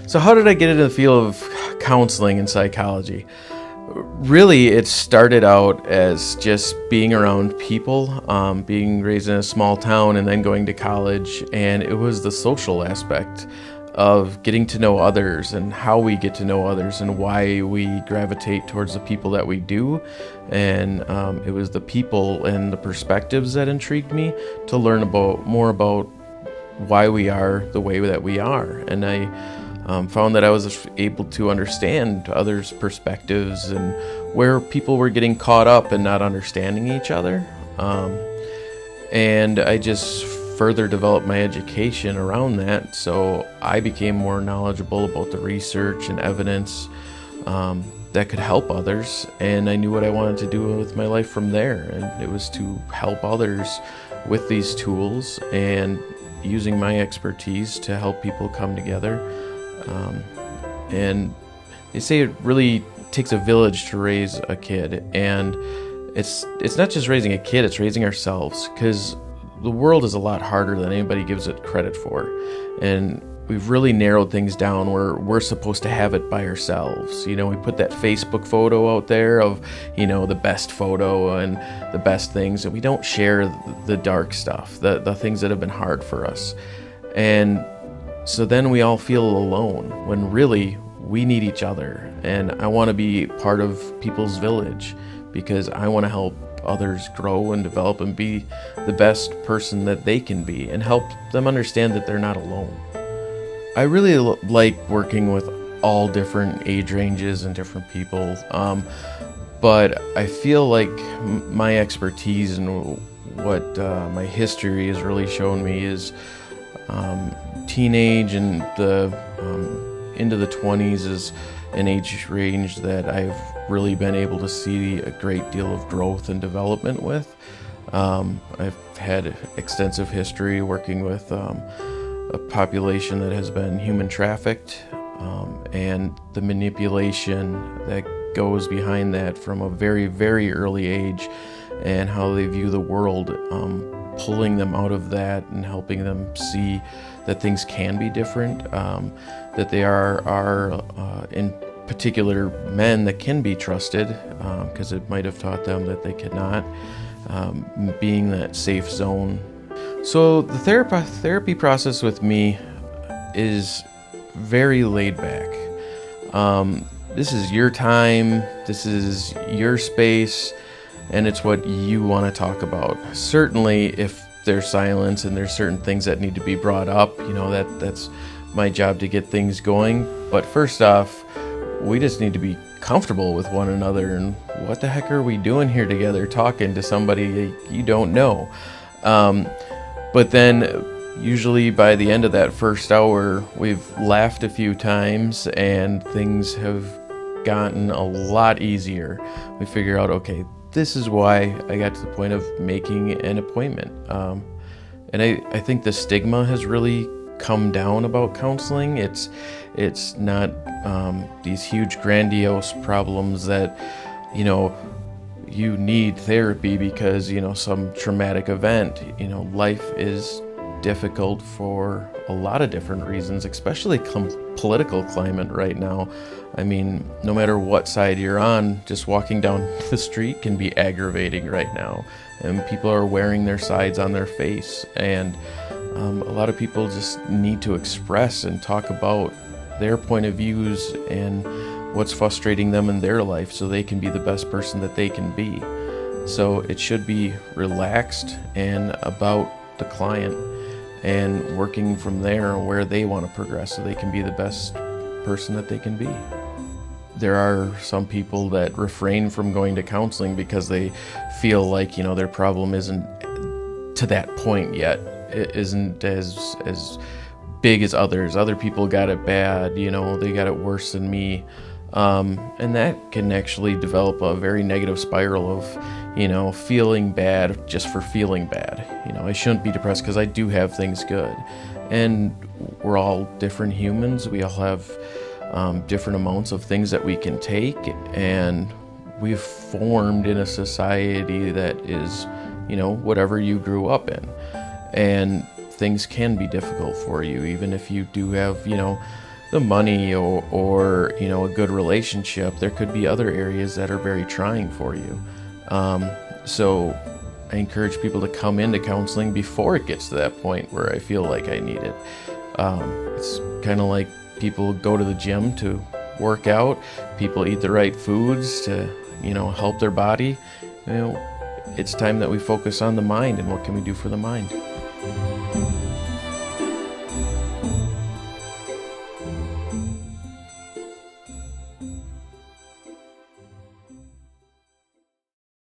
So how did I get into the field of counseling and psychology? Really, it started out as just being around people, being raised in a small town and then going to college, and it was the social aspect of getting to know others and how we get to know others and why we gravitate towards the people that we do. And it was the people and the perspectives that intrigued me to learn more about why we are the way that we are. And I found that I was able to understand others' perspectives and where people were getting caught up and not understanding each other. And I just further developed my education around that, so I became more knowledgeable about the research and evidence that could help others, and I knew what I wanted to do with my life from there, and it was to help others with these tools and using my expertise to help people come together. And they say it really takes a village to raise a kid, and it's not just raising a kid, it's raising ourselves, because the world is a lot harder than anybody gives it credit for, and we've really narrowed things down where we're supposed to have it by ourselves. We put that Facebook photo out there of, the best photo and the best things, and we don't share the dark stuff, the things that have been hard for us. And so then we all feel alone when really we need each other. And I want to be part of people's village because I want to help others grow and develop and be the best person that they can be and help them understand that they're not alone. I really like working with all different age ranges and different people, but I feel like my expertise and what my history has really shown me is teenage and into the 20s is an age range that I've really been able to see a great deal of growth and development with. I've had extensive history working with a population that has been human trafficked, and the manipulation that goes behind that from a very, very early age, and how they view the world, pulling them out of that and helping them see that things can be different, that they are in particular men that can be trusted, because it might have taught them that they cannot, being that safe zone. So the therapy process with me is very laid back. This is your time, this is your space, and it's what you want to talk about. Certainly if there's silence and there's certain things that need to be brought up, that's my job to get things going. But first off, we just need to be comfortable with one another, and what the heck are we doing here together talking to somebody you don't know? But then usually by the end of that first hour, we've laughed a few times and things have gotten a lot easier. We figure out, okay, this is why I got to the point of making an appointment. And I think the stigma has really come down about counseling. It's not these huge grandiose problems that, you need therapy because, some traumatic event. Life is difficult for a lot of different reasons, especially political climate right now. I mean, no matter what side you're on, just walking down the street can be aggravating right now, and people are wearing their sides on their face, and a lot of people just need to express and talk about their point of views and what's frustrating them in their life so they can be the best person that they can be. So it should be relaxed and about the client and working from there where they want to progress so they can be the best person that they can be. There are some people that refrain from going to counseling because they feel like, their problem isn't to that point yet. It isn't as big as others. Other people got it bad, they got it worse than me. And that can actually develop a very negative spiral of, feeling bad just for feeling bad. I shouldn't be depressed because I do have things good. And we're all different humans. We all have different amounts of things that we can take. And we've formed in a society that is, whatever you grew up in. And things can be difficult for you, even if you do have, the money or a good relationship. There could be other areas that are very trying for you. So I encourage people to come into counseling before it gets to that point where I feel like I need it. It's kind of like people go to the gym to work out, people eat the right foods to help their body. It's time that we focus on the mind and what can we do for the mind.